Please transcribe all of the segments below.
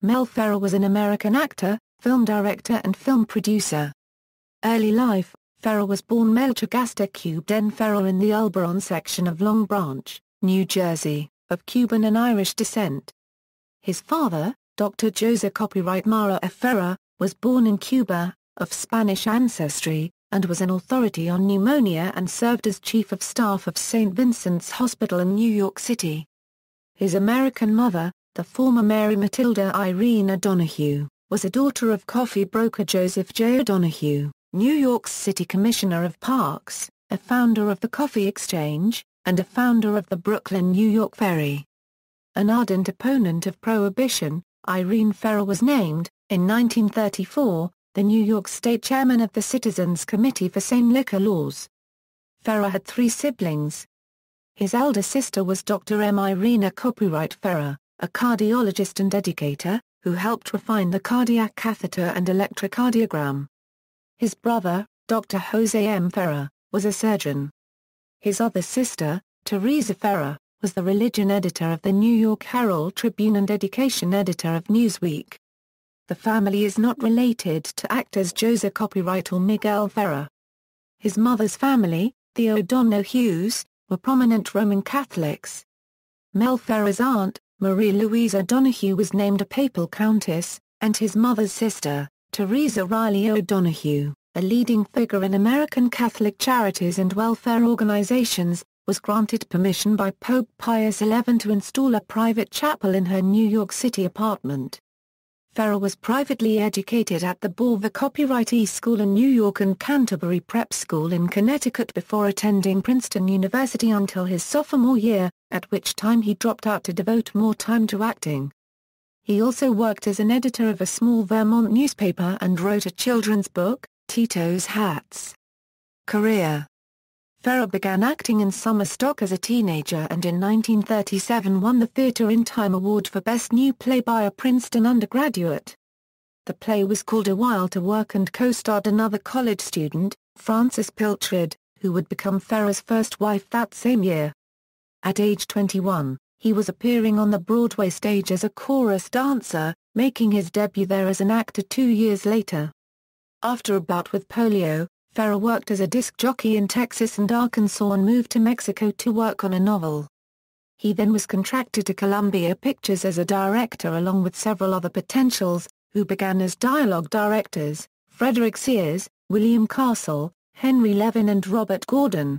Mel Ferrer was an American actor, film director and film producer. Early life: Ferrer was born Melchor Cubden Ferrer in the Elberon section of Long Branch, New Jersey, of Cuban and Irish descent. His father, Dr. Jose Copyright Mara F. Ferrer, was born in Cuba, of Spanish ancestry, and was an authority on pneumonia and served as chief of staff of St. Vincent's Hospital in New York City. His American mother, the former Mary Matilda Irene O'Donoghue, was a daughter of coffee broker Joseph J. O'Donoghue, New York's City Commissioner of Parks, a founder of the Coffee Exchange, and a founder of the Brooklyn, New York Ferry. An ardent opponent of Prohibition, Irene Ferrer was named, in 1934, the New York State Chairman of the Citizens Committee for Sane Liquor Laws. Ferrer had 3 siblings. His elder sister was Dr. M. Irena Copyright Ferrer, a cardiologist and educator, who helped refine the cardiac catheter and electrocardiogram. His brother, Dr. Jose M. Ferrer, was a surgeon. His other sister, Teresa Ferrer, was the religion editor of the New York Herald Tribune and education editor of Newsweek. The family is not related to actors Jose Copyright or Miguel Ferrer. His mother's family, the O'Donohues, were prominent Roman Catholics. Mel Ferrer's aunt, Marie Louise O'Donoghue, was named a papal countess, and his mother's sister, Teresa Riley O'Donoghue, a leading figure in American Catholic charities and welfare organizations, was granted permission by Pope Pius XI to install a private chapel in her New York City apartment. Ferrer was privately educated at the Borver Copyrightee School in New York and Canterbury Prep School in Connecticut before attending Princeton University until his sophomore year, at which time he dropped out to devote more time to acting. He also worked as an editor of a small Vermont newspaper and wrote a children's book, Tito's Hats. Career: Ferrer began acting in summer stock as a teenager and in 1937 won the Theatre in Time Award for Best New Play by a Princeton undergraduate. The play was called A While to Work and co-starred another college student, Frances Pilchard, who would become Ferrer's first wife that same year. At age 21, he was appearing on the Broadway stage as a chorus dancer, making his debut there as an actor 2 years later. After a bout with polio, Ferrer worked as a disc jockey in Texas and Arkansas and moved to Mexico to work on a novel. He then was contracted to Columbia Pictures as a director along with several other potentials, who began as dialogue directors, Frederick Sears, William Castle, Henry Levin and Robert Gordon.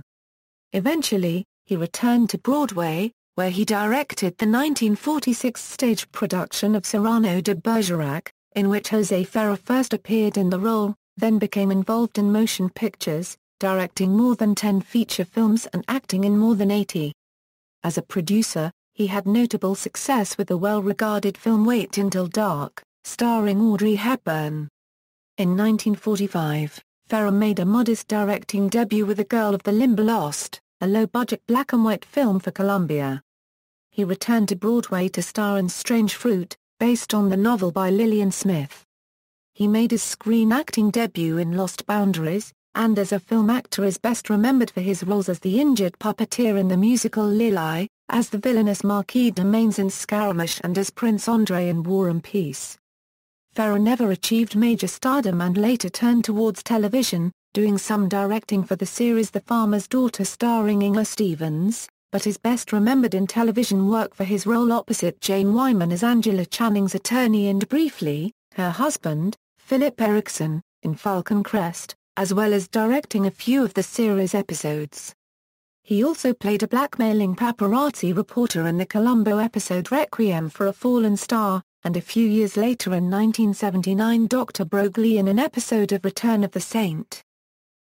Eventually, he returned to Broadway, where he directed the 1946 stage production of Cyrano de Bergerac, in which Jose Ferrer first appeared in the role, then became involved in motion pictures, directing more than 10 feature films and acting in more than 80. As a producer, he had notable success with the well-regarded film Wait Until Dark, starring Audrey Hepburn. In 1945, Ferrer made a modest directing debut with A Girl of the Limberlost, a low-budget black-and-white film for Columbia. He returned to Broadway to star in Strange Fruit, based on the novel by Lillian Smith. He made his screen acting debut in Lost Boundaries, and as a film actor is best remembered for his roles as the injured puppeteer in the musical Lili, as the villainous Marquis de Mainz in Scaramouche and as Prince André in War and Peace. Ferrer never achieved major stardom and later turned towards television, doing some directing for the series The Farmer's Daughter starring Inga Stevens, but is best remembered in television work for his role opposite Jane Wyman as Angela Channing's attorney and briefly, her husband, Philip Erickson, in Falcon Crest, as well as directing a few of the series' episodes. He also played a blackmailing paparazzi reporter in the Columbo episode Requiem for a Fallen Star, and a few years later in 1979 Dr. Broglie in an episode of Return of the Saint.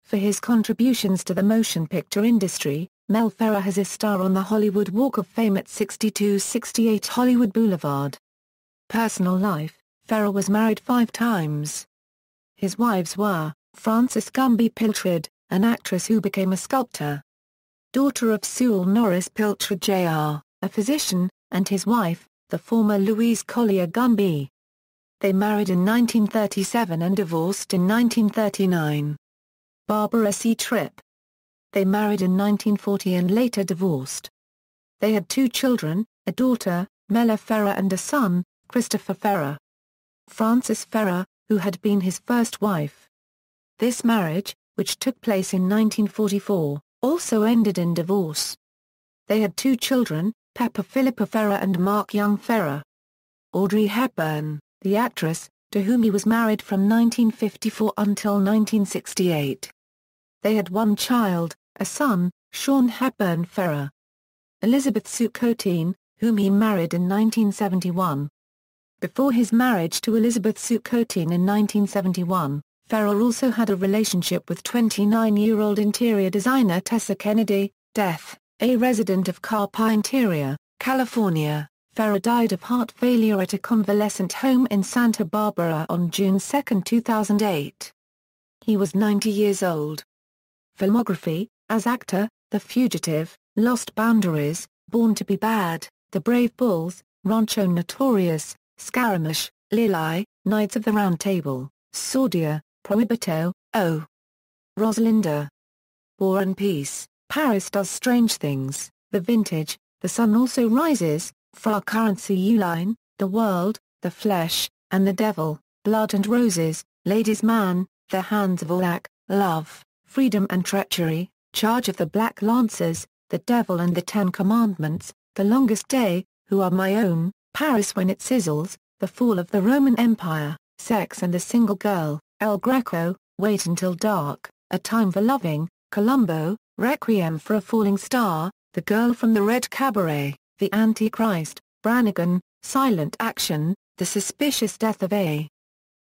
For his contributions to the motion picture industry, Mel Ferrer has a star on the Hollywood Walk of Fame at 6268 Hollywood Boulevard. Personal life: Ferrer was married 5 times. His wives were, Frances Gumby Pilchard, an actress who became a sculptor. Daughter of Sewell Norris Pilchard Jr., a physician, and his wife, the former Louise Collier Gumby. They married in 1937 and divorced in 1939. Barbara C. Tripp. They married in 1940 and later divorced. They had 2 children, a daughter, Mela Ferrer, and a son, Christopher Ferrer. Frances Ferrer, who had been his first wife. This marriage, which took place in 1944, also ended in divorce. They had 2 children, Pepper Philippa Ferrer and Mark Young Ferrer. Audrey Hepburn, the actress, to whom he was married from 1954 until 1968. They had 1 child, a son, Sean Hepburn Ferrer. Elizabeth Sue Coteen, whom he married in 1971. Before his marriage to Elizabeth Sue Coteen in 1971, Ferrer also had a relationship with 29-year-old interior designer Tessa Kennedy, death, a resident of Carpi Interior, California. Ferrer died of heart failure at a convalescent home in Santa Barbara on June 2, 2008. He was 90 years old. Filmography: as actor, The Fugitive, Lost Boundaries, Born to be Bad, The Brave Bulls, Rancho Notorious, Scaramouche, Lili, Knights of the Round Table, Sordia, Prohibito, O. Rosalinda. War and Peace, Paris Does Strange Things, The Vintage, The Sun Also Rises, Fra Currency Uline, The World, The Flesh, and the Devil, Blood and Roses, Ladies' Man, The Hands of Olak, Love, Freedom and Treachery, Charge of the Black Lancers, The Devil and the 10 Commandments, The Longest Day, Who Are My Own, Paris When It Sizzles, The Fall of the Roman Empire, Sex and the Single Girl, El Greco, Wait Until Dark, A Time for Loving, Columbo, Requiem for a Falling Star, The Girl from the Red Cabaret, The Antichrist, Brannigan, Silent Action, The Suspicious Death of A.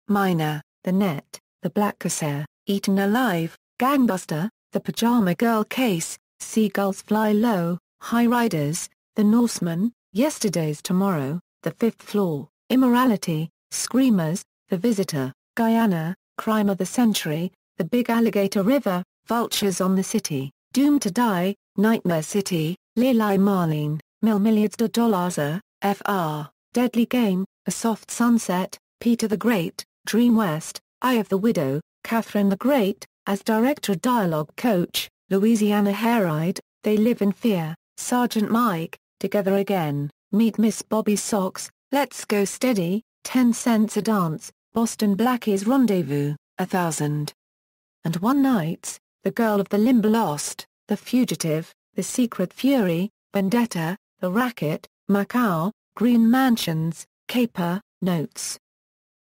Minor, The Net, The Black Corsair, Eaten Alive, Gangbuster, The Pajama Girl Case, Seagulls Fly Low, High Riders, The Norseman, Yesterday's Tomorrow, The Fifth Floor, Immorality, Screamers, The Visitor, Guyana, Crime of the Century, The Big Alligator River, Vultures on the City, Doomed to Die, Nightmare City, Lili Marlene, Milliards de Dollars, Fr., Deadly Game, A Soft Sunset, Peter the Great, Dream West, Eye of the Widow, Catherine the Great, as Director Dialogue Coach, Louisiana Hayride, They Live in Fear, Sergeant Mike, Together Again, Meet Miss Bobby Sox, Let's Go Steady, 10 Cents a Dance, Boston Blackie's Rendezvous, 1001 Nights, The Girl of the Limberlost, The Fugitive, The Secret Fury, Vendetta, The Racket, Macau, Green Mansions, Caper, Notes.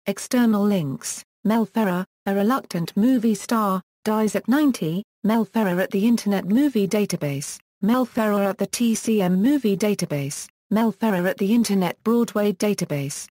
External links: Mel Ferrer, a reluctant movie star, dies at 90, Mel Ferrer at the Internet Movie Database, Mel Ferrer at the TCM Movie Database, Mel Ferrer at the Internet Broadway Database.